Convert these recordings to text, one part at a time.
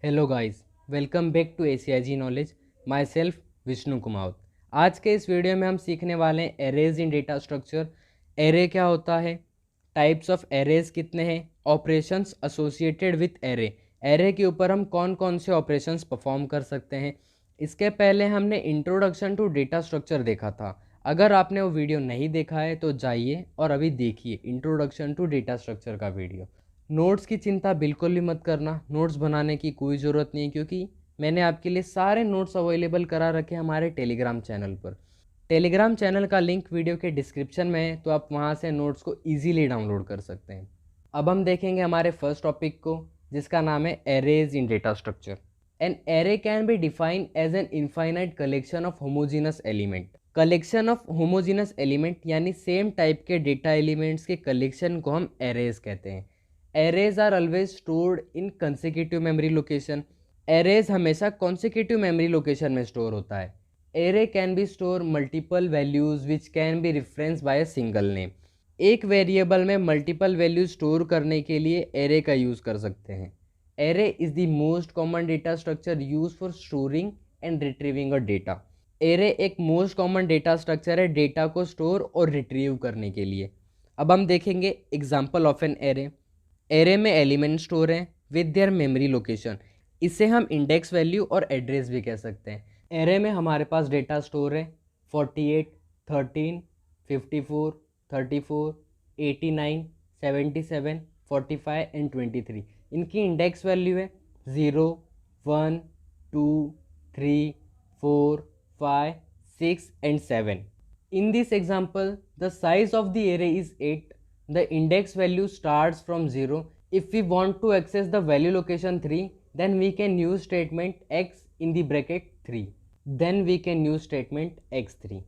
Hello guys, welcome back to ACIG knowledge. Myself Vishnu Kumar. आज के इस वीडियो में हम सीखने वाले हैं arrays in data structure. Array क्या होता है, टाइप्स ऑफ एरेज कितने हैं, operations associated with array, array के ऊपर हम कौन कौन से ऑपरेशंस परफॉर्म कर सकते हैं। इसके पहले हमने इंट्रोडक्शन टू डेटा स्ट्रक्चर देखा था। अगर आपने वो वीडियो नहीं देखा है तो जाइए और अभी देखिए इंट्रोडक्शन टू डेटा स्ट्रक्चर का वीडियो। नोट्स की चिंता बिल्कुल भी मत करना, नोट्स बनाने की कोई ज़रूरत नहीं है क्योंकि मैंने आपके लिए सारे नोट्स अवेलेबल करा रखे हैं हमारे टेलीग्राम चैनल पर। टेलीग्राम चैनल का लिंक वीडियो के डिस्क्रिप्शन में है, तो आप वहां से नोट्स को ईजिली डाउनलोड कर सकते हैं। अब हम देखेंगे हमारे फर्स्ट टॉपिक को, जिसका नाम है arrays in data structure. An array can be defined as an infinite collection of homogeneous element. Collection of homogeneous element यानी सेम टाइप के डेटा एलिमेंट्स के कलेक्शन को हम एरेज कहते हैं। Arrays are always stored in consecutive memory location. Arrays हमेशा consecutive memory location में store होता है। Array can be store multiple values which can be reference by a single name. एक वेरिएबल में मल्टीपल वैल्यूज स्टोर करने के लिए array का यूज़ कर सकते हैं। Array is the most common data structure use for storing and retrieving a data. Array एक मोस्ट कॉमन डेटा स्ट्रक्चर है डेटा को स्टोर और रिट्रीव करने के लिए। अब हम देखेंगे example of an array. Array में एलिमेंट स्टोर हैं विद देयर मेमोरी लोकेशन। इसे हम इंडेक्स वैल्यू और एड्रेस भी कह सकते हैं। एरे में हमारे पास डेटा स्टोर है 48, 13, 54, 34, 89, 77, 45 एंड 23। इनकी इंडेक्स वैल्यू है 0, 1, 2, 3, 4, 5, 6 and 7। In this example, the size of the array is 8. The index value starts from 0. If we want to access the value location 3, then we can use statement x in the bracket 3. Then we can use statement x3.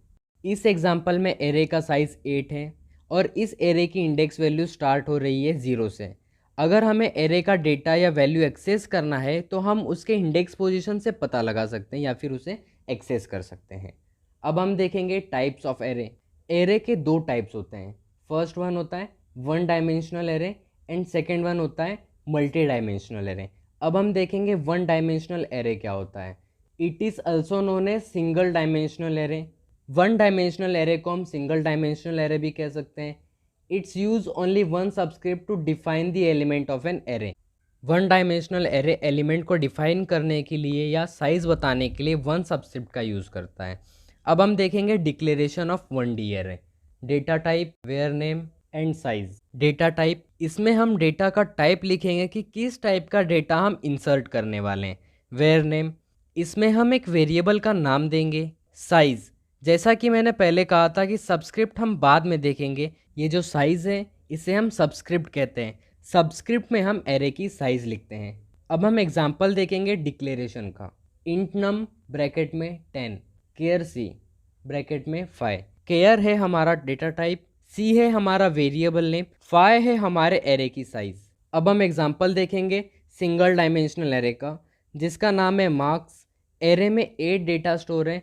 इस example में array का size 8 है और इस array की index value start हो रही है 0 से। अगर हमें एरे का डेटा या वैल्यू एक्सेस करना है तो हम उसके इंडेक्स पोजीशन से पता लगा सकते हैं या फिर उसे एक्सेस कर सकते हैं। अब हम देखेंगे टाइप्स ऑफ एरे। एरे के दो टाइप्स होते हैं। फर्स्ट वन होता है one dimensional array and second one होता है मल्टी डायमेंशनल एरे। अब हम देखेंगे वन डायमेंशनल एरे क्या होता है। It is also known as single dimensional array. One dimensional array को हम सिंगल डायमेंशनल एरे भी कह सकते हैं। It's use only one subscript to define the element of an array. One dimensional array element को डिफाइन करने के लिए या साइज बताने के लिए वन सबस्क्रिप्ट का यूज़ करता है। अब हम देखेंगे declaration of 1D array. Data type, where name and size. Data type, इसमें हम डेटा का टाइप लिखेंगे कि किस टाइप का डेटा हम इंसर्ट करने वाले हैं। वेयर नेम, इसमें हम एक वेरिएबल का नाम देंगे। साइज, जैसा कि मैंने पहले कहा था कि सबस्क्रिप्ट हम बाद में देखेंगे। ये जो साइज है इसे हम सबस्क्रिप्ट कहते हैं। सबस्क्रिप्ट में हम एरे की साइज लिखते हैं। अब हम एग्जाम्पल देखेंगे डिक्लेरेशन का। इंट नम ब्रैकेट में 10, केयर सी ब्रैकेट में 5। केयर है हमारा डेटा टाइप, सी है हमारा वेरिएबल नेम, 5 है हमारे एरे की साइज। अब हम एग्जांपल देखेंगे सिंगल डायमेंशनल एरे का, जिसका नाम है मार्क्स। एरे में 8 डेटा स्टोर है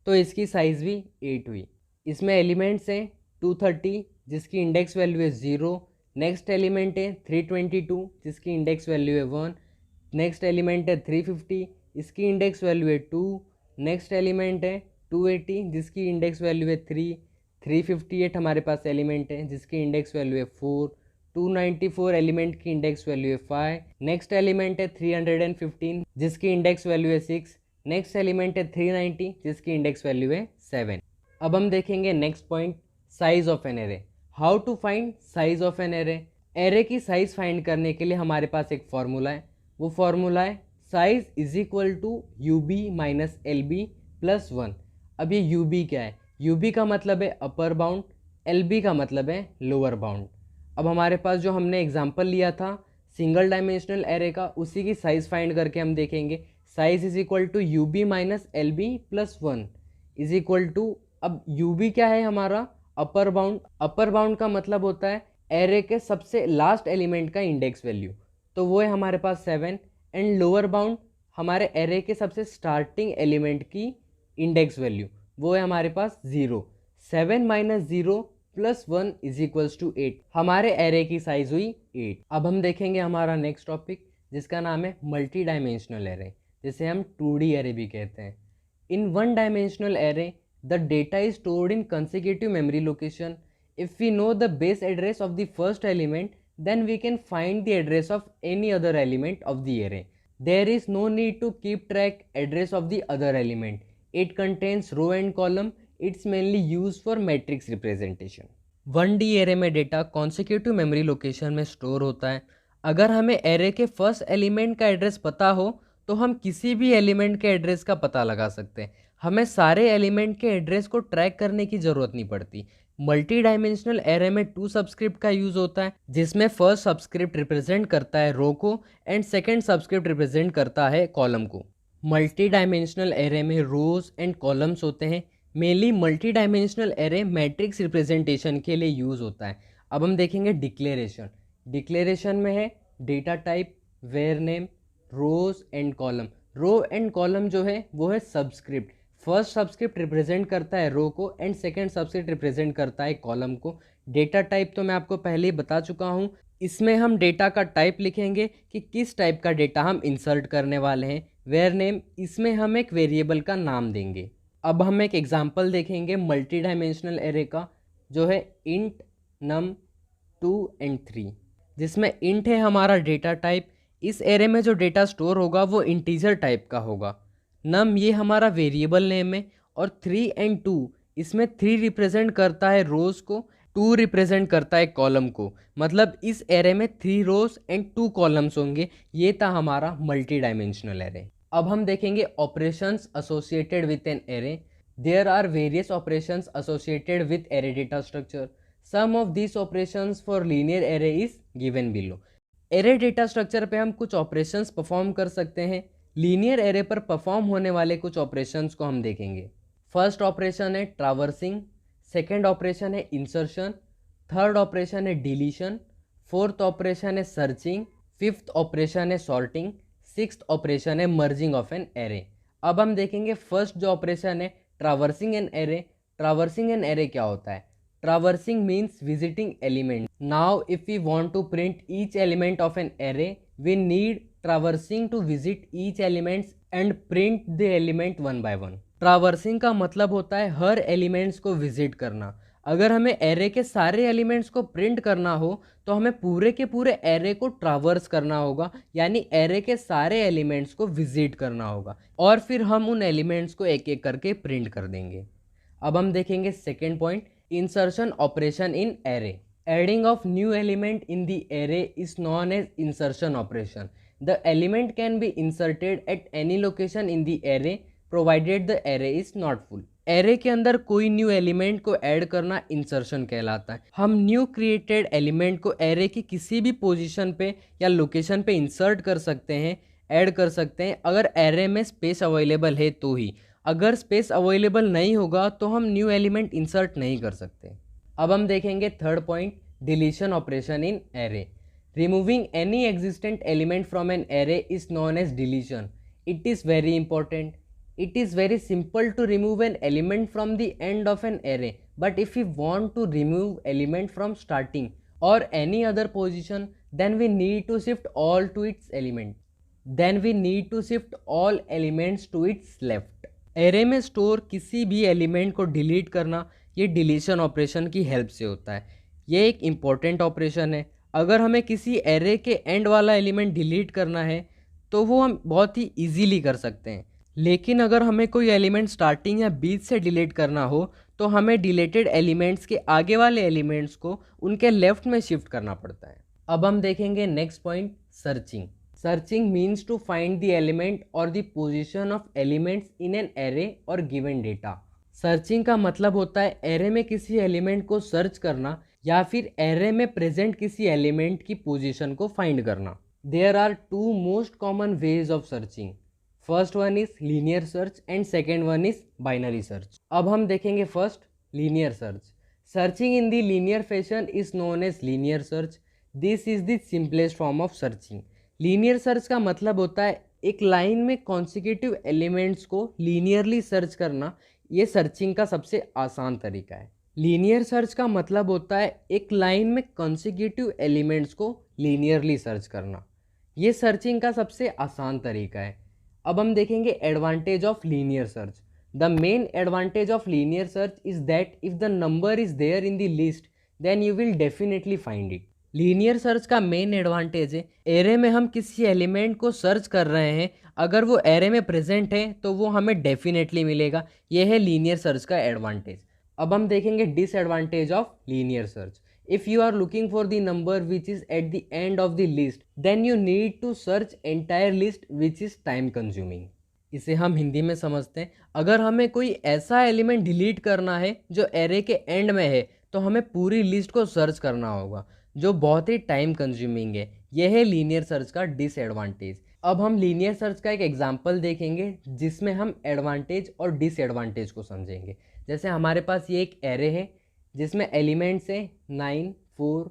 तो इसकी साइज भी 8 हुई। इसमें एलिमेंट्स हैं 230 जिसकी इंडेक्स वैल्यू है 0। नेक्स्ट एलिमेंट है 322 जिसकी इंडेक्स वैल्यू है 1। नेक्स्ट एलिमेंट है 350, इसकी इंडेक्स वैल्यू है 2। नेक्स्ट एलिमेंट है 280 जिसकी इंडेक्स वैल्यू है 3। 358 हमारे पास एलिमेंट है जिसकी इंडेक्स वैल्यू है 4। 294 एलिमेंट की इंडेक्स वैल्यू है 5। नेक्स्ट एलिमेंट है 315 जिसकी इंडेक्स वैल्यू है 6। नेक्स्ट एलिमेंट है 390 जिसकी इंडेक्स वैल्यू है 7। अब हम देखेंगे next point, size of an array. How to find size of an array. Array की साइज फाइंड करने के लिए हमारे पास एक फॉर्मूला है। वो फॉर्मूला है size is equal to UB minus LB plus 1। अब ये UB क्या है, UB का मतलब है अपर बाउंड, LB का मतलब है लोअर बाउंड। अब हमारे पास जो हमने एग्जांपल लिया था सिंगल डायमेंशनल एरे का, उसी की साइज फाइंड करके हम देखेंगे। Size is equal to UB minus LB plus 1 is equal to, अब UB क्या है हमारा अपर बाउंड। अपर बाउंड का मतलब होता है एरे के सबसे लास्ट एलिमेंट का इंडेक्स वैल्यू, तो वो है हमारे पास 7। एंड लोअर बाउंड हमारे एरे के सबसे स्टार्टिंग एलिमेंट की इंडेक्स वैल्यू, वो है हमारे पास 0। 7 minus 0 plus 1 is equals to 8। हमारे एरे की साइज हुई 8। अब हम देखेंगे हमारा नेक्स्ट टॉपिक जिसका नाम है मल्टी डायमेंशनल एरे, जिसे हम 2D एरे भी कहते हैं। In one dimensional array the data is stored in consecutive memory location. If we know the base address of the first element, then we can find the address of any other element of the array. There is no need to keep track address of the other element. It contains row and column. It's mainly used for matrix representation. 1D array में data consecutive memory location में store होता है। अगर हमें array के first element का address पता हो तो हम किसी भी एलिमेंट के एड्रेस का पता लगा सकते हैं। हमें सारे एलिमेंट के एड्रेस को ट्रैक करने की ज़रूरत नहीं पड़ती। मल्टी डायमेंशनल एरे में 2 सबस्क्रिप्ट का यूज़ होता है, जिसमें फर्स्ट सबस्क्रिप्ट रिप्रेजेंट करता है रो को एंड सेकंड सबस्क्रिप्ट रिप्रेजेंट करता है कॉलम को। मल्टी डायमेंशनल एरे में रोज एंड कॉलम्स होते हैं। Mainly multi dimensional array matrix representation के लिए यूज़ होता है। अब हम देखेंगे डिक्लेरेशन। डिक्लेरेशन में है data type, where name, rows and column. Row and column जो है वो है सबस्क्रिप्ट। फर्स्ट सबस्क्रिप्ट रिप्रेजेंट करता है रो को एंड सेकंड सबस्क्रिप्ट रिप्रेजेंट करता है कॉलम को। डेटा टाइप तो मैं आपको पहले ही बता चुका हूँ। इसमें हम डेटा का टाइप लिखेंगे कि किस टाइप का डेटा हम इंसर्ट करने वाले हैं। वेयर नेम, इसमें हम एक वेरिएबल का नाम देंगे। अब हम एक एग्जांपल देखेंगे मल्टी डायमेंशनल एरे का, जो है इंट नम 2 एंड 3, जिसमें इंट है हमारा डेटा टाइप। इस एरे में जो डेटा स्टोर होगा वो इंटीजर टाइप का होगा। नम ये हमारा वेरिएबल नेम है और 3 एंड 2, इसमें 3 रिप्रेजेंट करता है रोज को, 2 रिप्रेजेंट करता है कॉलम को। मतलब इस एरे में 3 रोज एंड 2 कॉलम्स होंगे। ये था हमारा मल्टी डायमेंशनल एरे। अब हम देखेंगे operations associated with an array. There are various operations associated with array data structure. Some of this operations for linear array is given below. Array data structure पे हम कुछ ऑपरेशंस परफॉर्म कर सकते हैं। Linear array पर perform होने वाले कुछ ऑपरेशंस को हम देखेंगे। फर्स्ट ऑपरेशन है ट्रावर्सिंग, सेकेंड ऑपरेशन है इंसर्शन, थर्ड ऑपरेशन है डिलीशन, फोर्थ ऑपरेशन है सर्चिंग, फिफ्थ ऑपरेशन है सॉर्टिंग, सिक्स्थ ऑपरेशन है मर्जिंग ऑफ एन एरे। अब हम देखेंगे फर्स्ट जो ऑपरेशन है traversing an array. Traversing an array क्या होता है? Traversing means visiting element. Now if we want to print each element of an array, we need traversing to visit each elements and print the element one by one. Traversing का मतलब होता है हर elements को visit करना। अगर हमें array के सारे एलिमेंट्स को प्रिंट करना हो तो हमें पूरे के पूरे एरे को ट्रावर्स करना होगा, यानी एरे के सारे एलिमेंट्स को विजिट करना होगा और फिर हम उन एलिमेंट्स को एक एक करके प्रिंट कर देंगे। अब हम देखेंगे second point, insertion operation in array. Adding of new element in the array is known as insertion operation. The element can be inserted at any location in the array provided the array is not full. Array के अंदर कोई new element को add करना insertion कहलाता है। हम new created element को array की किसी भी पोजीशन पे या लोकेशन पे इंसर्ट कर सकते हैं, ऐड कर सकते हैं, अगर एरे में स्पेस अवेलेबल है तो ही। अगर स्पेस अवेलेबल नहीं होगा तो हम न्यू एलिमेंट इंसर्ट नहीं कर सकते। अब हम देखेंगे third point, deletion operation in array. Removing any existent element from an array is known as deletion. It is very important. It is very simple to remove an element from the end of an array, but if we want to remove element from starting or any other position, then we need to shift all to its element. Then we need to shift all elements to its left. array में store किसी भी element को delete करना ये deletion operation की help से होता है। ये एक इम्पॉर्टेंट ऑपरेशन है। अगर हमें किसी एरे के एंड वाला एलिमेंट डिलीट करना है तो वो हम बहुत ही इजीली कर सकते हैं, लेकिन अगर हमें कोई एलिमेंट स्टार्टिंग या बीच से डिलीट करना हो तो हमें डिलीटेड एलिमेंट्स के आगे वाले एलिमेंट्स को उनके लेफ्ट में शिफ्ट करना पड़ता है। अब हम देखेंगे next point, searching. Searching means to find the element और the position of elements in an array और गिवन डेटा। सर्चिंग का मतलब होता है एरे में किसी एलिमेंट को सर्च करना या फिर एरे में प्रेजेंट किसी एलिमेंट की पोजीशन को फाइंड करना। There are 2 most common ways of searching. First one is linear search and second one is binary search. अब हम देखेंगे first linear search. Searching in the linear fashion is known as linear search. This is the simplest form of searching. Linear search का मतलब होता है एक line में consecutive elements को लीनियरली सर्च करना। ये सर्चिंग का सबसे आसान तरीका है। लीनियर सर्च का मतलब होता है एक लाइन में कॉन्सिक्यूटिव एलिमेंट्स को लीनियरली सर्च करना। ये सर्चिंग का सबसे आसान तरीका है। अब हम देखेंगे advantage of linear search. The main advantage of linear search is that if the number is there in the list then you will definitely find it. Linear search का मेन एडवांटेज है, एरे में हम किसी element को search कर रहे हैं, अगर वो एरे में प्रेजेंट है तो वो हमें डेफिनेटली मिलेगा। यह है लीनियर सर्च का एडवांटेज। अब हम देखेंगे disadvantage of linear search. If you are looking for the number which is at the end of the list, then you need to search entire list which is time consuming. इसे हम हिंदी में समझते हैं, अगर हमें कोई ऐसा एलिमेंट डिलीट करना है जो एरे के एंड में है तो हमें पूरी लिस्ट को सर्च करना होगा, जो बहुत ही टाइम कंज्यूमिंग है। यह है लीनियर सर्च का डिसएडवांटेज। अब हम लीनियर सर्च का एक एग्जांपल देखेंगे जिसमें हम एडवांटेज और डिसएडवांटेज को समझेंगे। जैसे हमारे पास ये एक एरे है जिसमें एलिमेंट्स है 9, 4,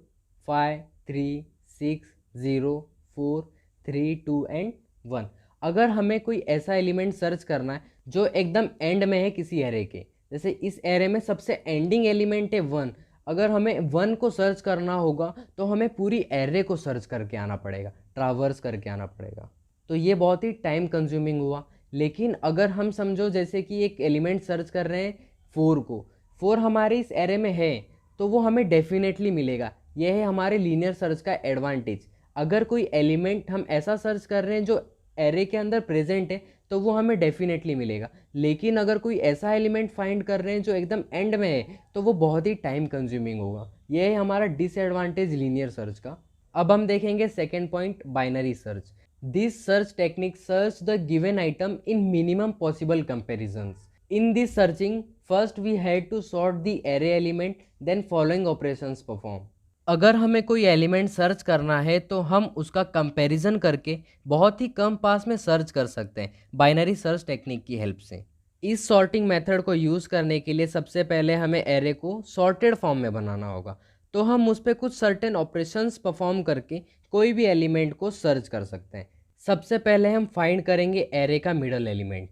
5, 3, 6, 0, 4, 3, 2 एंड 1। अगर हमें कोई ऐसा एलिमेंट सर्च करना है जो एकदम एंड में है किसी एरे के, जैसे इस एरे में सबसे एंडिंग एलिमेंट है 1, अगर हमें 1 को सर्च करना होगा तो हमें पूरी एरे को सर्च करके आना पड़ेगा, ट्रावर्स करके आना पड़ेगा। तो ये बहुत ही टाइम कंज्यूमिंग हुआ। लेकिन अगर हम समझो जैसे कि एक एलिमेंट सर्च कर रहे हैं 4 को, 4 हमारे इस एरे में है तो वो हमें डेफिनेटली मिलेगा। यह है हमारे लीनियर सर्च का एडवांटेज। अगर कोई एलिमेंट हम ऐसा सर्च कर रहे हैं जो एरे के अंदर प्रेजेंट है तो वो हमें डेफिनेटली मिलेगा। लेकिन अगर कोई ऐसा एलिमेंट फाइंड कर रहे हैं जो एकदम एंड में है तो वो बहुत ही टाइम कंज्यूमिंग होगा। यह है हमारा डिसएडवांटेज लीनियर सर्च का। अब हम देखेंगे second point, binary search. This search technique search the given item in minimum possible comparisons. In this searching, first we had to sort the array element, then following operations perform. अगर हमें कोई element search करना है तो हम उसका comparison करके बहुत ही कम पास में सर्च कर सकते हैं बाइनरी सर्च टेक्निक की हेल्प से। इस सॉर्टिंग मेथड को यूज़ करने के लिए सबसे पहले हमें एरे को सॉर्टेड फॉर्म में बनाना होगा। तो हम उस पर कुछ सर्टेन ऑपरेशंस परफॉर्म करके कोई भी एलिमेंट को सर्च कर सकते हैं। सबसे पहले हम फाइंड करेंगे एरे का मिडल एलिमेंट।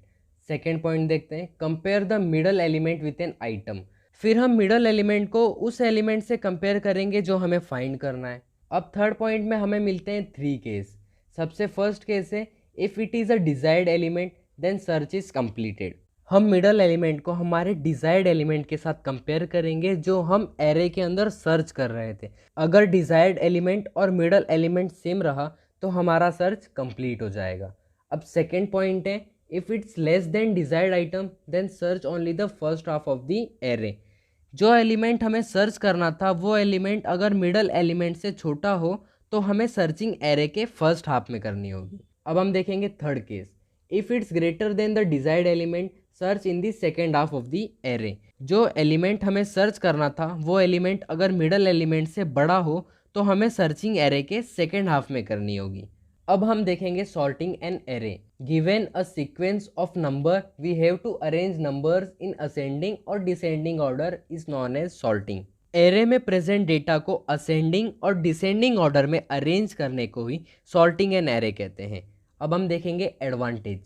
सेकेंड पॉइंट देखते हैं, compare the middle element with an item. फिर हम मिडल एलिमेंट को उस एलिमेंट से कंपेयर करेंगे जो हमें फाइंड करना है। अब थर्ड पॉइंट में हमें मिलते हैं 3 केस। सबसे फर्स्ट केस है, if it is a desired element then search is completed. हम मिडल एलिमेंट को हमारे डिजायर्ड एलिमेंट के साथ कंपेयर करेंगे जो हम एरे के अंदर सर्च कर रहे थे। अगर डिजायर्ड एलिमेंट और मिडल एलिमेंट सेम रहा तो हमारा सर्च कंप्लीट हो जाएगा। अब सेकेंड पॉइंट है, if it's less than desired item then search only the first half of the array। जो एलिमेंट हमें सर्च करना था वो एलिमेंट अगर मिडल एलिमेंट से छोटा हो तो हमें सर्चिंग एरे के फर्स्ट हाफ में करनी होगी। अब हम देखेंगे third case, if it's greater than the desired element search in the second half of the array. जो एलिमेंट हमें सर्च करना था वो एलिमेंट अगर मिडल एलिमेंट से बड़ा हो तो हमें सर्चिंग एरे के सेकेंड हाफ में करनी होगी। अब हम देखेंगे sorting an array. Given a sequence of number we have to arrange numbers in ascending और descending order is known as sorting. Array में प्रेजेंट डेटा को असेंडिंग और डिसेंडिंग ऑर्डर में अरेंज करने को ही सॉर्टिंग एन एरे कहते हैं। अब हम देखेंगे advantage.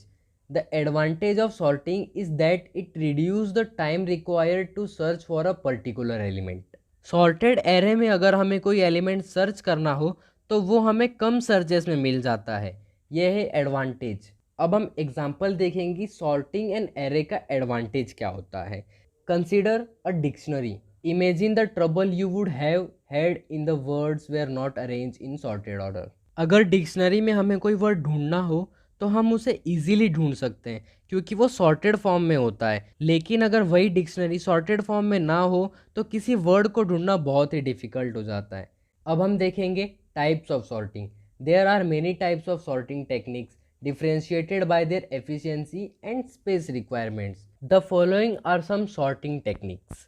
The advantage of sorting is that it reduce the time required to search for a particular element. Sorted array में अगर हमें कोई एलिमेंट सर्च करना हो तो वो हमें कम सर्चेस में मिल जाता है। यह है एडवांटेज। अब हम एग्जांपल देखेंगे सॉर्टिंग एन एरे का एडवांटेज क्या होता है। Consider a dictionary. Imagine the trouble you would have had in the words were not arrange in sorted order. अगर डिक्शनरी में हमें कोई वर्ड ढूंढना हो तो हम उसे इजीली ढूंढ सकते हैं क्योंकि वो सॉर्टेड फॉर्म में होता है। लेकिन अगर वही डिक्शनरी सॉर्टेड फॉर्म में ना हो तो किसी वर्ड को ढूंढना बहुत ही डिफ़िकल्ट हो जाता है। अब हम देखेंगे types of sorting. There are many types of sorting techniques differentiated by their efficiency and space requirements. The following are some sorting techniques.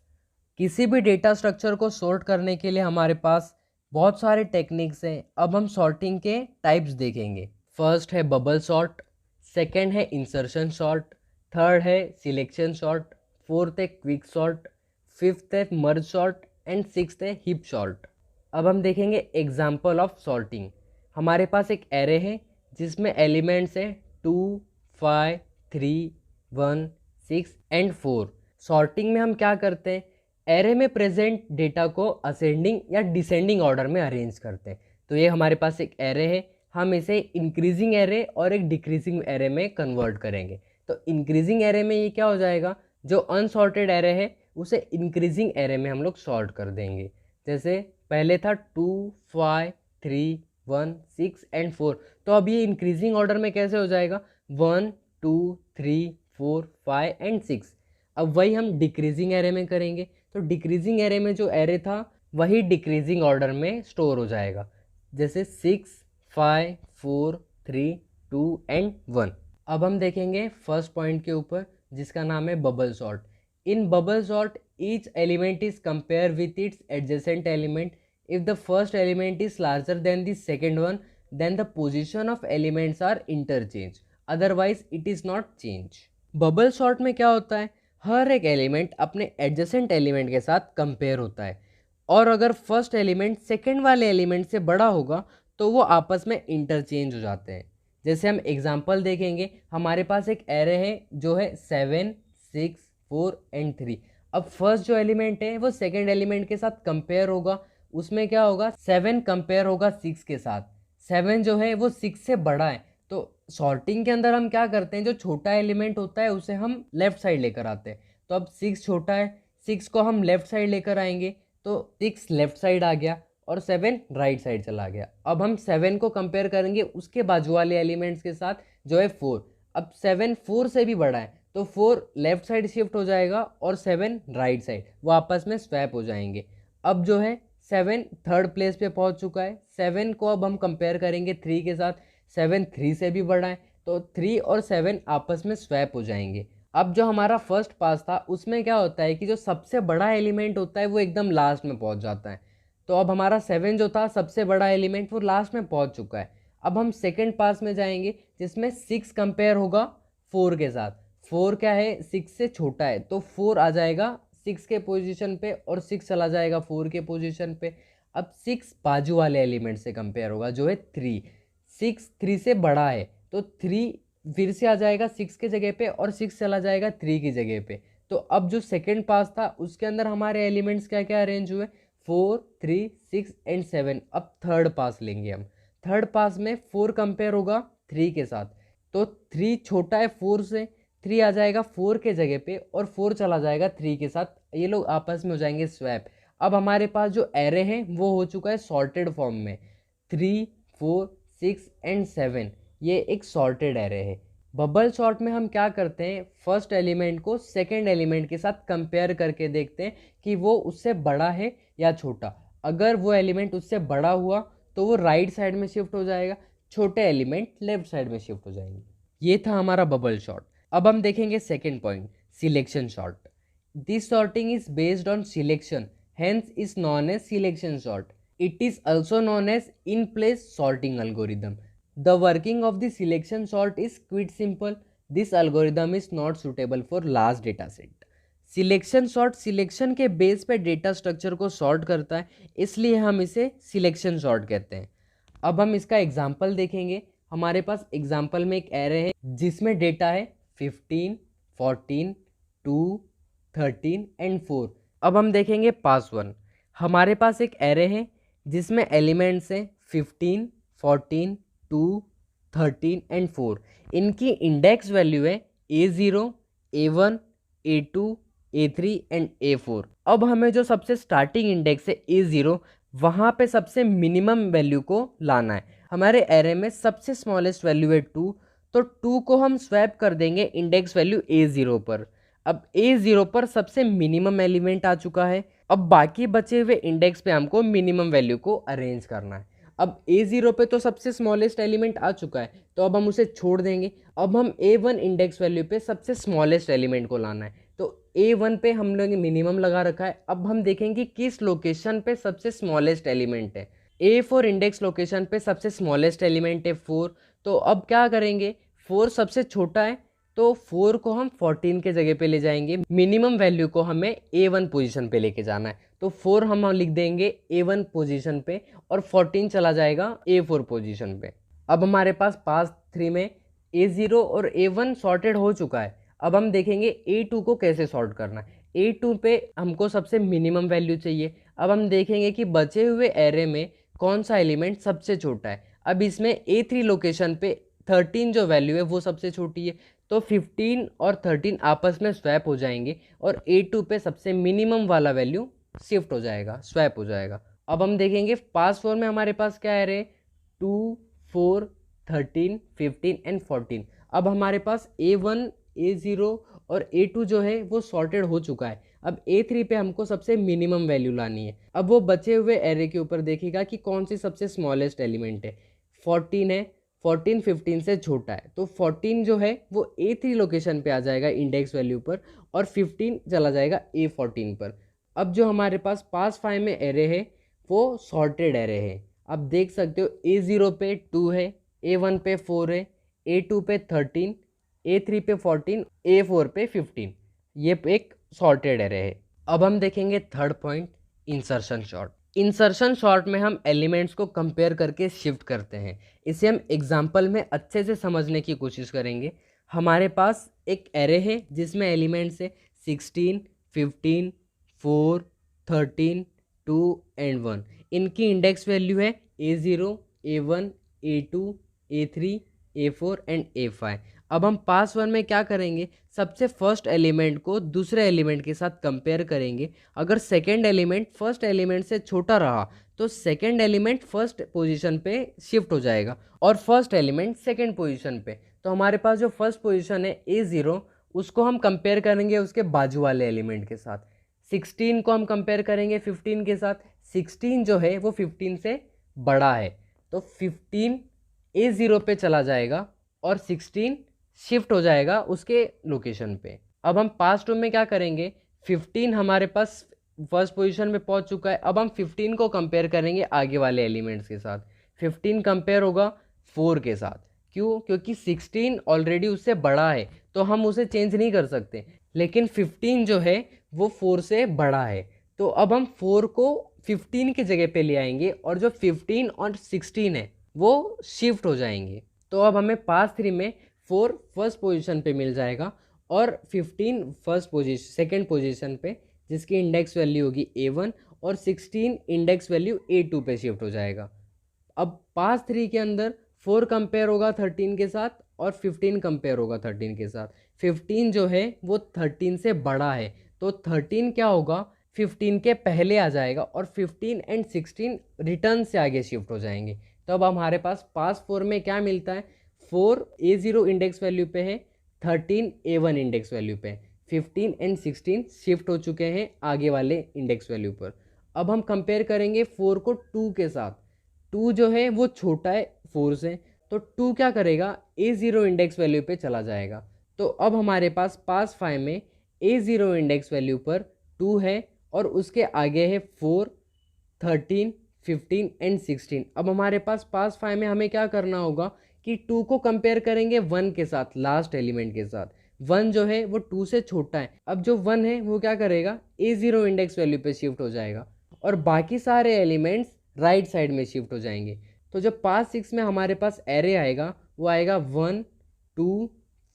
किसी भी डेटा स्ट्रक्चर को सॉर्ट करने के लिए हमारे पास बहुत सारे टेक्निक्स हैं। अब हम सॉर्टिंग के टाइप्स देखेंगे। फर्स्ट है बबल सॉर्ट, सेकेंड है इंसर्शन सॉर्ट, थर्ड है सिलेक्शन सॉर्ट, फोर्थ है क्विक सॉर्ट, फिफ्थ है मर्ज सॉर्ट एंड सिक्स्थ है हीप सॉर्ट। अब हम देखेंगे एग्जाम्पल ऑफ सॉर्टिंग। हमारे पास एक एरे है जिसमें एलिमेंट्स है 2, 5, 3, 1, 6 एंड 4। सॉर्टिंग में हम क्या करते हैं, एरे में प्रेजेंट डेटा को असेंडिंग या डिसेंडिंग ऑर्डर में अरेंज करते हैं। तो ये हमारे पास एक एरे है, हम इसे इंक्रीजिंग एरे और एक डिक्रीजिंग एरे में कन्वर्ट करेंगे। तो इंक्रीजिंग एरे में ये क्या हो जाएगा, जो अनसॉर्टेड एरे है उसे इंक्रीजिंग एरे में हम लोग सॉर्ट कर देंगे। जैसे पहले था 2 5 3 1 6 एंड 4, तो अब ये इंक्रीजिंग ऑर्डर में कैसे हो जाएगा 1 2 3 4 5 एंड 6। अब वही हम डिक्रीजिंग एरे में करेंगे, तो डिक्रीजिंग एरे में जो एरे था वही डिक्रीजिंग ऑर्डर में स्टोर हो जाएगा। जैसे 6 5 4 3 2 एंड 1। अब हम देखेंगे फर्स्ट पॉइंट के ऊपर जिसका नाम है bubble sort. In bubble sort each element is compare with its adjacent element. If the first element is larger than the second one, then the position of elements are interchange, otherwise it is not change. Bubble sort में क्या होता है, हर एक element अपने adjacent element के साथ compare होता है, और अगर फर्स्ट एलिमेंट सेकेंड वाले एलिमेंट से बड़ा होगा तो वो आपस में इंटरचेंज हो जाते हैं। जैसे हम एग्जांपल देखेंगे, हमारे पास एक एरे है जो है 7 6 4 एंड 3। अब फर्स्ट जो एलिमेंट है वो सेकेंड एलिमेंट के साथ कंपेयर होगा, उसमें क्या होगा 7 कंपेयर होगा 6 के साथ। 7 जो है वो 6 से बड़ा है, तो सॉर्टिंग के अंदर हम क्या करते हैं, जो छोटा एलिमेंट होता है उसे हम लेफ्ट साइड लेकर आते हैं। तो अब 6 छोटा है, 6 को हम लेफ्ट साइड लेकर आएंगे, तो 6 लेफ्ट साइड आ गया और 7 राइट साइड चला गया। अब हम 7 को कंपेयर करेंगे उसके बाजू वाले एलिमेंट्स के साथ जो है 4। अब 7 4 से भी बड़ा है, तो 4 लेफ्ट साइड शिफ्ट हो जाएगा और 7 राइट साइड, वो आपस में स्वैप हो जाएंगे। अब जो है 7 थर्ड प्लेस पे पहुंच चुका है। 7 को अब हम कंपेयर करेंगे 3 के साथ, 7 3 से भी बड़ा है, तो 3 और 7 आपस में स्वैप हो जाएंगे। अब जो हमारा फर्स्ट पास था उसमें क्या होता है कि जो सबसे बड़ा एलिमेंट होता है वो एकदम लास्ट में पहुंच जाता है। तो अब हमारा 7 जो था सबसे बड़ा एलिमेंट वो लास्ट में पहुंच चुका है। अब हम सेकंड पास में जाएंगे जिसमें 6 कंपेयर होगा 4 के साथ। 4 क्या है 6 से छोटा है, तो 4 आ जाएगा 6 के पोजीशन पे और 6 चला जाएगा 4 के पोजीशन पे। अब 6 बाजू वाले एलिमेंट से कंपेयर होगा जो है 3। 6 3 से बड़ा है, तो 3 फिर से आ जाएगा 6 के जगह पे और 6 चला जाएगा 3 की जगह पे। तो अब जो सेकंड पास था उसके अंदर हमारे एलिमेंट्स क्या क्या अरेंज हुए, 4 3 6 एंड 7। अब थर्ड पास लेंगे हम। थर्ड पास में 4 कंपेयर होगा 3 के साथ, तो 3 छोटा है 4 से, 3 आ जाएगा 4 के जगह पे और 4 चला जाएगा 3 के साथ, ये लोग आपस में हो जाएंगे स्वैप। अब हमारे पास जो एरे है वो हो चुका है सॉर्टेड फॉर्म में। 3 4 6 एंड 7 ये एक सॉर्टेड एरे है। बबल सॉर्ट में हम क्या करते हैं, फर्स्ट एलिमेंट को सेकेंड एलिमेंट के साथ कंपेयर करके देखते हैं कि वो उससे बड़ा है या छोटा। अगर वो एलिमेंट उससे बड़ा हुआ तो वो राइट साइड में शिफ्ट हो जाएगा, छोटे एलिमेंट लेफ्ट साइड में शिफ्ट हो जाएंगे। ये था हमारा बबल सॉर्ट। अब हम देखेंगे second point, selection sort. This sorting is based on selection, hence is known as selection sort. It is also known as in-place sorting algorithm. The working of the selection sort is quite simple. This algorithm is not suitable for large data set. Selection sort selection के base पे data structure को sort करता है, इसलिए हम इसे selection sort कहते हैं। अब हम इसका एग्जाम्पल देखेंगे। हमारे पास एग्जाम्पल में एक एरे है जिसमें डेटा है 15 14 2 13 एंड 4। अब हम देखेंगे पास 1। हमारे पास एक एरे है जिसमें एलिमेंट्स हैं 15 14 2 13 एंड 4। इनकी इंडेक्स वैल्यू है A0 A1 A2 A3 and A4। अब हमें जो सबसे स्टार्टिंग इंडेक्स है A0, वहाँ पे सबसे मिनिमम वैल्यू को लाना है। हमारे एरे में सबसे स्मॉलेस्ट वैल्यू है 2, तो 2 को हम स्वैप कर देंगे इंडेक्स वैल्यू A0 पर। अब A0 पर सबसे मिनिमम एलिमेंट आ चुका है। अब बाकी बचे हुए इंडेक्स पे हमको मिनिमम वैल्यू को अरेंज करना है। अब A0 पे तो सबसे स्मॉलेस्ट एलिमेंट आ चुका है, तो अब हम उसे छोड़ देंगे। अब हम A1 इंडेक्स वैल्यू पे सबसे स्मॉलेस्ट एलिमेंट को लाना है, तो A1 पे हम लोग मिनिमम लगा रखा है। अब हम देखेंगे किस लोकेशन पे सबसे स्मॉलेस्ट एलिमेंट है। A4 इंडेक्स लोकेशन पे सबसे स्मॉलेस्ट एलिमेंट है 4, तो अब क्या करेंगे, 4 सबसे छोटा है, तो 4 को हम 14 के जगह पे ले जाएंगे। मिनिमम वैल्यू को हमें A1 पोजीशन पे लेके जाना है, तो 4 हम लिख देंगे A1 पोजीशन पे और 14 चला जाएगा A4 पोजीशन पे। अब हमारे पास पास 3 में A0 और A1 सॉर्टेड हो चुका है। अब हम देखेंगे A2 को कैसे सॉर्ट करना है। A2 पे हमको सबसे मिनिमम वैल्यू चाहिए। अब हम देखेंगे कि बचे हुए एरे में कौन सा एलिमेंट सबसे छोटा है। अब इसमें A3 लोकेशन पे 13 जो वैल्यू है वो सबसे छोटी है, तो 15 और 13 आपस में स्वैप हो जाएंगे और A2 पे सबसे मिनिमम वाला वैल्यू शिफ्ट हो जाएगा, स्वैप हो जाएगा। अब हम देखेंगे पास 4 में हमारे पास क्या है रे, 2, 4, 13, 15 एंड 14। अब हमारे पास A1, A0 और A2 जो है वो सॉर्टेड हो चुका है। अब A3 पे हमको सबसे मिनिमम वैल्यू लानी है। अब वो बचे हुए एरे के ऊपर देखेगा कि कौन सी सबसे स्मॉलेस्ट एलिमेंट है। 14 है, 14 15 से छोटा है, तो 14 जो है वो A3 लोकेशन पे आ जाएगा इंडेक्स वैल्यू पर और 15 चला जाएगा A14 पर। अब जो हमारे पास 5 में एरे है वो सॉर्टेड एरे है। अब देख सकते हो A0 पे 2 है, A1 पे 4 है, A2 पे 13, A3 पे 14, A4 पे 15। ये एक सॉर्टेड एरे है। अब हम देखेंगे third point, insertion sort. Insertion sort में हम एलिमेंट्स को कंपेयर करके शिफ्ट करते हैं। इसे हम एग्जाम्पल में अच्छे से समझने की कोशिश करेंगे। हमारे पास एक एरे है जिसमें एलिमेंट्स है 16, 15, 4, 13, 2 एंड 1। इनकी इंडेक्स वैल्यू है A0, A1, A2, A3, A4 and A5। अब हम पास 1 में क्या करेंगे, सबसे फर्स्ट एलिमेंट को दूसरे एलिमेंट के साथ कंपेयर करेंगे। अगर सेकेंड एलिमेंट फर्स्ट एलिमेंट से छोटा रहा तो सेकेंड एलिमेंट फर्स्ट पोजीशन पे शिफ्ट हो जाएगा और फर्स्ट एलिमेंट सेकेंड पोजीशन पे। तो हमारे पास जो फर्स्ट पोजीशन है A0, उसको हम कंपेयर करेंगे उसके बाजू वाले एलिमेंट के साथ। 16 को हम कंपेयर करेंगे 15 के साथ। 16 जो है वो 15 से बड़ा है, तो 15 A0 पे चला जाएगा और 16 शिफ्ट हो जाएगा उसके लोकेशन पे। अब हम पास 2 में क्या करेंगे, 15 हमारे पास फर्स्ट पोजीशन में पहुंच चुका है। अब हम 15 को कंपेयर करेंगे आगे वाले एलिमेंट्स के साथ। 15 कंपेयर होगा 4 के साथ। क्यों? क्योंकि 16 ऑलरेडी उससे बड़ा है तो हम उसे चेंज नहीं कर सकते, लेकिन 15 जो है वो 4 से बड़ा है। तो अब हम 4 को 15 की जगह पे ले आएंगे और जो 15 और 16 है वो शिफ्ट हो जाएंगे। तो अब हमें पास 3 में 4 फर्स्ट पोजीशन पे मिल जाएगा और 15 फर्स्ट पोजीशन सेकेंड पोजीशन पे, जिसकी इंडेक्स वैल्यू होगी A1, और 16 इंडेक्स वैल्यू A2 पे शिफ्ट हो जाएगा। अब पास 3 के अंदर 4 कंपेयर होगा 13 के साथ और 15 कंपेयर होगा 13 के साथ। 15 जो है वो 13 से बड़ा है, तो 13 क्या होगा, 15 के पहले आ जाएगा और 15 एंड 16 रिटर्न से आगे शिफ्ट हो जाएंगे। तो अब हमारे पास 4 में क्या मिलता है, 4 A0 इंडेक्स वैल्यू पे है, 13 A1 इंडेक्स वैल्यू पे, 15 एंड 16 शिफ्ट हो चुके हैं आगे वाले इंडेक्स वैल्यू पर। अब हम कंपेयर करेंगे 4 को 2 के साथ। 2 जो है वो छोटा है 4 से, तो 2 क्या करेगा, A0 इंडेक्स वैल्यू पे चला जाएगा। तो अब हमारे पास 5 में A0 इंडेक्स वैल्यू पर 2 है और उसके आगे है 4, 13, 15 एंड 16। अब हमारे पास 5 में हमें क्या करना होगा कि 2 को कंपेयर करेंगे 1 के साथ, लास्ट एलिमेंट के साथ। 1 जो है वो 2 से छोटा है। अब जो 1 है वो क्या करेगा, A0 इंडेक्स वैल्यू पे शिफ्ट हो जाएगा और बाकी सारे एलिमेंट्स राइट साइड में शिफ्ट हो जाएंगे। तो जब पास 6 में हमारे पास एरे आएगा वो आएगा 1, 2,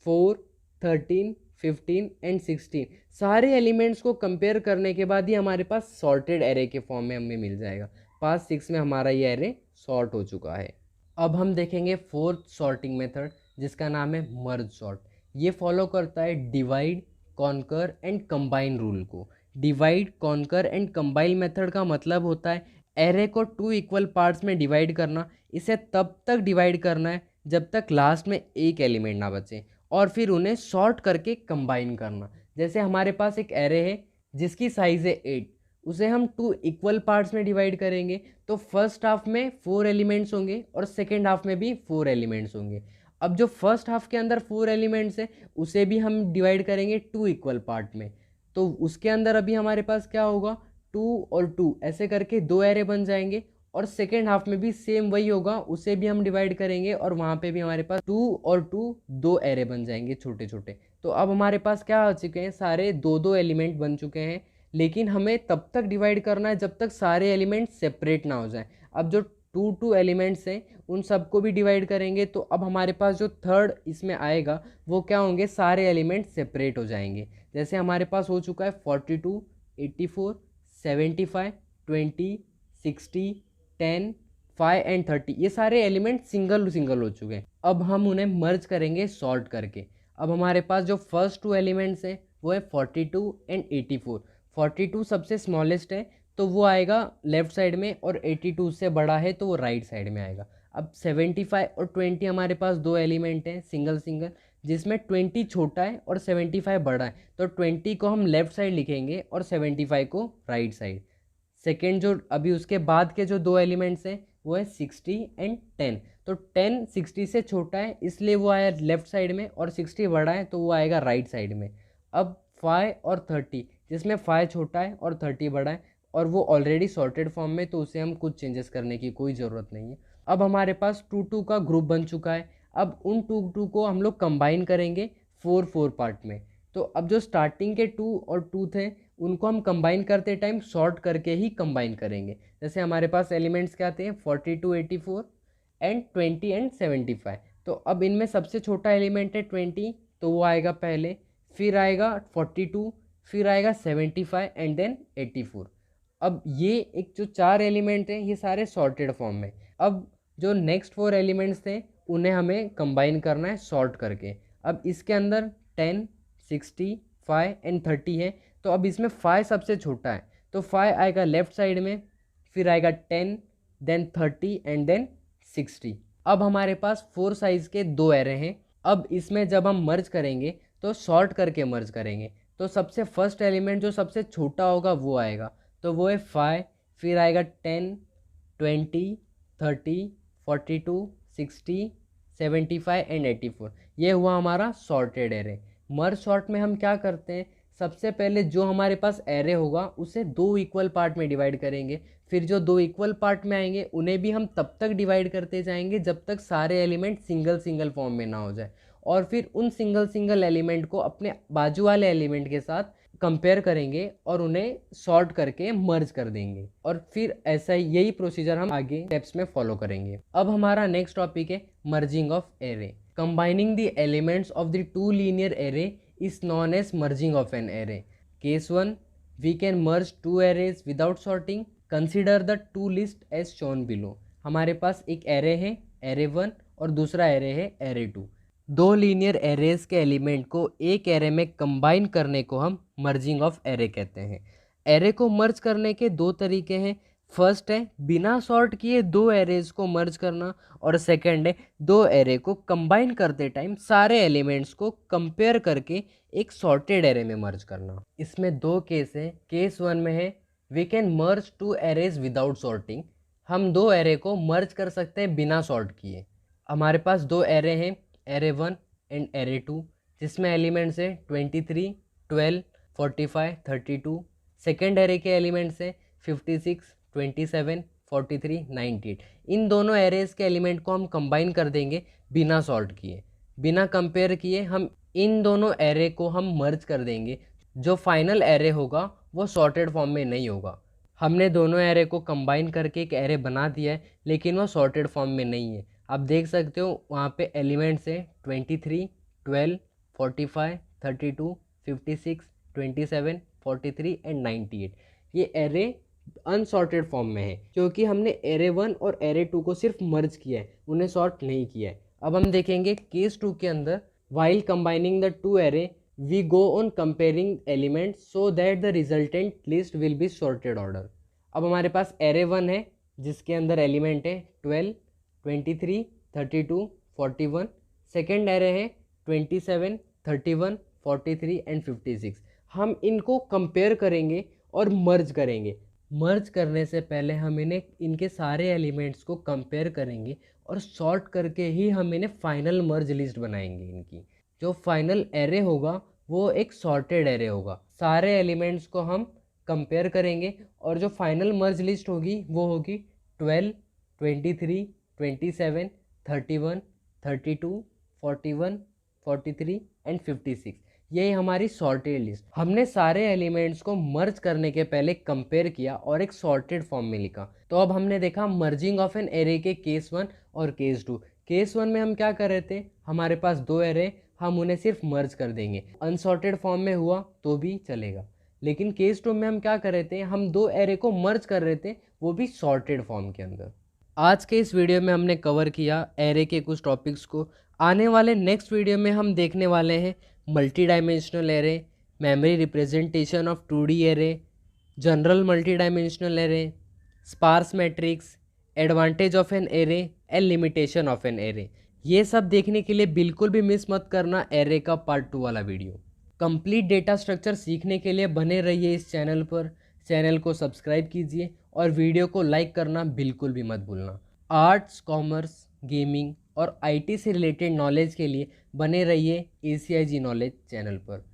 4, 13, 15 एंड 16। सारे एलिमेंट्स को कंपेयर करने के बाद ही हमारे पास सॉर्टेड एरे के फॉर्म में हमें मिल जाएगा। पास 6 में हमारा ये एरे सॉर्ट हो चुका है। अब हम देखेंगे फोर्थ सॉर्टिंग मेथड, जिसका नाम है मर्ज सॉर्ट। ये फॉलो करता है divide, conquer and combine rule को। Divide, conquer and combine method का मतलब होता है एरे को 2 इक्वल पार्ट्स में डिवाइड करना। इसे तब तक डिवाइड करना है जब तक लास्ट में एक एलिमेंट ना बचे और फिर उन्हें सॉर्ट करके कंबाइन करना। जैसे हमारे पास एक एरे है जिसकी साइज है 8, उसे हम 2 इक्वल पार्ट्स में डिवाइड करेंगे तो फर्स्ट हाफ में 4 एलिमेंट्स होंगे और सेकेंड हाफ में भी 4 एलिमेंट्स होंगे। अब जो फर्स्ट हाफ के अंदर 4 एलिमेंट्स हैं उसे भी हम डिवाइड करेंगे 2 इक्वल पार्ट में, तो उसके अंदर अभी हमारे पास क्या होगा, 2 और 2 ऐसे करके 2 एरे बन जाएंगे। और सेकेंड हाफ में भी सेम वही होगा, उसे भी हम डिवाइड करेंगे और वहाँ पे भी हमारे पास 2 और 2 2 एरे बन जाएंगे छोटे छोटे। तो अब हमारे पास क्या हो चुके हैं, सारे 2 एलिमेंट बन चुके हैं। लेकिन हमें तब तक डिवाइड करना है जब तक सारे एलिमेंट सेपरेट ना हो जाए। अब जो 2 एलिमेंट्स हैं उन सबको भी डिवाइड करेंगे तो अब हमारे पास जो थर्ड इसमें आएगा वो क्या होंगे, सारे एलिमेंट सेपरेट हो जाएंगे। जैसे हमारे पास हो चुका है 42, 84, 75, 20, 60, 10, 5 एंड 30 ये सारे एलिमेंट सिंगल सिंगल हो चुके हैं। अब हम उन्हें मर्ज करेंगे सॉर्ट करके। अब हमारे पास जो फर्स्ट 2 एलिमेंट्स हैं वो है 42 एंड 84। 42 सबसे स्मॉलेस्ट है तो वो आएगा लेफ्ट साइड में, और 82 से बड़ा है तो वो राइट साइड में आएगा। अब 75 और 20 हमारे पास 2 एलिमेंट हैं सिंगल सिंगल, जिसमें 20 छोटा है और 75 बड़ा है, तो 20 को हम लेफ्ट साइड लिखेंगे और 75 को राइट साइड। सेकेंड जो अभी उसके बाद के जो 2 एलिमेंट्स हैं वो है 60 एंड 10। तो 10 60 से छोटा है इसलिए वो आया लेफ्ट साइड में, और 60 बड़ा है तो वो आएगा राइट साइड में। अब 5 और 30, जिसमें 5 छोटा है और 30 बड़ा है, और वो ऑलरेडी सॉर्टेड फॉर्म में, तो उसे हम कुछ चेंजेस करने की कोई ज़रूरत नहीं है। अब हमारे पास 2 2 का ग्रुप बन चुका है। अब उन 2 2 को हम लोग कंबाइन करेंगे 4 4 पार्ट में। तो अब जो स्टार्टिंग के 2 और 2 थे उनको हम कंबाइन करते टाइम सॉर्ट करके ही कंबाइन करेंगे। जैसे हमारे पास एलिमेंट्स क्या थे 42 84 एंड 20 एंड 75। तो अब इनमें सबसे छोटा एलिमेंट है 20, तो वो आएगा पहले, फिर आएगा 42, फिर आएगा 75 एंड देन 84। अब ये एक जो 4 एलिमेंट हैं ये सारे सॉर्टेड फॉर्म में। अब जो नेक्स्ट 4 एलिमेंट्स थे उन्हें हमें कंबाइन करना है सॉर्ट करके। अब इसके अंदर 10 60 5 एंड 30 है, तो अब इसमें 5 सबसे छोटा है तो 5 आएगा लेफ्ट साइड में, फिर आएगा 10 देन 30 एंड देन 60। अब हमारे पास 4 साइज के 2 एरे हैं। अब इसमें जब हम मर्ज करेंगे तो सॉर्ट करके मर्ज करेंगे। तो सबसे फर्स्ट एलिमेंट जो सबसे छोटा होगा वो आएगा, तो वो है 5, फिर आएगा 10 20 30 42 60 75 एंड 84। ये हुआ हमारा सॉर्टेड एरे। मर्ज सॉर्ट में हम क्या करते हैं, सबसे पहले जो हमारे पास एरे होगा उसे 2 इक्वल पार्ट में डिवाइड करेंगे, फिर जो 2 इक्वल पार्ट में आएंगे उन्हें भी हम तब तक डिवाइड करते जाएंगे जब तक सारे एलिमेंट सिंगल सिंगल फॉर्म में ना हो जाए, और फिर उन सिंगल सिंगल एलिमेंट को अपने बाजू वाले एलिमेंट के साथ कंपेयर करेंगे और उन्हें सॉर्ट करके मर्ज कर देंगे। और फिर ऐसा ही यही प्रोसीजर हम आगे स्टेप्स में फॉलो करेंगे। अब हमारा नेक्स्ट टॉपिक है merging of array. Combining the elements of the 2 linear array is known as merging of an array. Case 1, we can merge 2 arrays without sorting. Consider the 2 list as shown below. हमारे पास एक array है array 1 और दूसरा array है array 2। 2 linear arrays के element को एक array में कंबाइन करने को हम मर्जिंग ऑफ एरे कहते हैं। एरे को मर्ज करने के 2 तरीके हैं। फर्स्ट है बिना सॉर्ट किए 2 एरेज को मर्ज करना, और सेकंड है 2 एरे को कंबाइन करते टाइम सारे एलिमेंट्स को कंपेयर करके एक सॉर्टेड एरे में मर्ज करना। इसमें 2 केस हैं। केस 1 में है we can merge 2 arrays without sorting. हम 2 एरे को मर्ज कर सकते हैं बिना सॉर्ट किए। हमारे पास 2 एरे हैं एरे 1 एंड एरे 2, जिसमें एलिमेंट्स है 23 12 45 32। सेकेंड एरे के एलिमेंट्स है 56 27 43 98। इन दोनों एरेज के एलिमेंट को हम कंबाइन कर देंगे बिना सॉर्ट किए, बिना कंपेयर किए। हम इन दोनों एरे को हम मर्ज कर देंगे। जो फाइनल एरे होगा वो सॉर्टेड फॉर्म में नहीं होगा। हमने दोनों एरे को कंबाइन करके एक एरे बना दिया है, लेकिन वो सॉर्टेड फॉर्म में नहीं है। आप देख सकते हो वहाँ पे एलिमेंट्स है 23 12 45 32 56 27 43 एंड 98। ये एरे अनसॉर्टेड फॉर्म में है क्योंकि हमने एरे 1 और एरे 2 को सिर्फ मर्ज किया है, उन्हें सॉर्ट नहीं किया है। अब हम देखेंगे केस 2 के अंदर while combining the 2 array we go on comparing elements so that the resultant list will be sorted order. अब हमारे पास एरे 1 है जिसके अंदर एलिमेंट है 12 23 32 41। सेकेंड एरे है 27 31 43 एंड 56। हम इनको कंपेयर करेंगे और मर्ज करेंगे। मर्ज करने से पहले हम इन्हें इनके सारे एलिमेंट्स को कंपेयर करेंगे और सॉर्ट करके ही हम इन्हें फाइनल मर्ज लिस्ट बनाएंगे। इनकी जो फाइनल एरे होगा वो एक सॉर्टेड एरे होगा। सारे एलिमेंट्स को हम कंपेयर करेंगे और जो फाइनल मर्ज लिस्ट होगी वो होगी 12 23 27 31 32 41 43 एंड 56। यही हमारी सॉर्टेड लिस्ट। हमने सारे एलिमेंट्स को मर्ज करने के पहले कंपेयर किया और एक सॉर्टेड फॉर्म में लिखा। तो अब हमने देखा मर्जिंग ऑफ एन एरे के केस 1 और केस 2। केस 1 में हम क्या कर रहे थे, हमारे पास 2 एरे, हम उन्हें सिर्फ मर्ज कर देंगे। अनसॉर्टेड फॉर्म में हुआ तो भी चलेगा। लेकिन केस 2 में हम क्या कर रहे थे, हम 2 एरे को मर्ज कर रहे थे, वो भी सॉर्टेड फॉर्म के अंदर। आज के इस वीडियो में हमने कवर किया एरे के कुछ टॉपिक्स को। आने वाले नेक्स्ट वीडियो में हम देखने वाले हैं multi dimensional array, memory representation of 2D array, general multi dimensional array, sparse matrix, advantage of an array and limitation of an array. ये सब देखने के लिए बिल्कुल भी मिस मत करना एरे का पार्ट 2 वाला वीडियो। कंप्लीट डेटा स्ट्रक्चर सीखने के लिए बने रहिए इस चैनल पर। चैनल को सब्सक्राइब कीजिए और वीडियो को लाइक करना बिल्कुल भी मत भूलना। आर्ट्स, कॉमर्स, गेमिंग और आईटी से रिलेटेड नॉलेज के लिए बने रहिए ACIG नॉलेज चैनल पर।